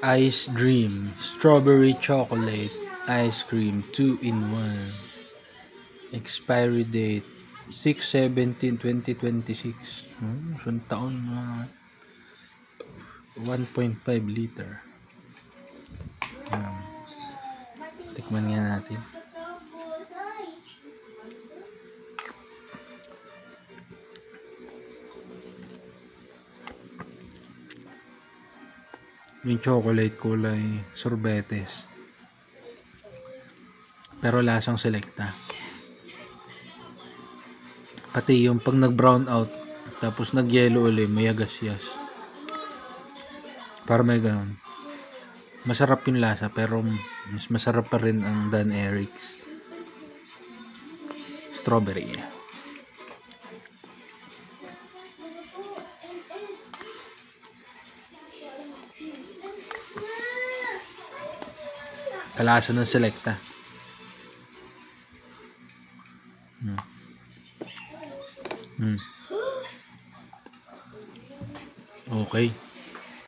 Ice Dream Strawberry Chocolate Ice Cream 2-in-1. Expiry date 6/17/2026. Isang taon na. 1.5 liter. Tikman nga natin. Yung chocolate kulay sorbetes, pero lasang Selecta. Pati yung pag nag brown out tapos nag yellow ulit, may agas-yas, para may ganun. Masarap yung lasa, pero mas masarap pa rin ang Dan Eric's strawberry. Kalasa ng Selecta. Okay.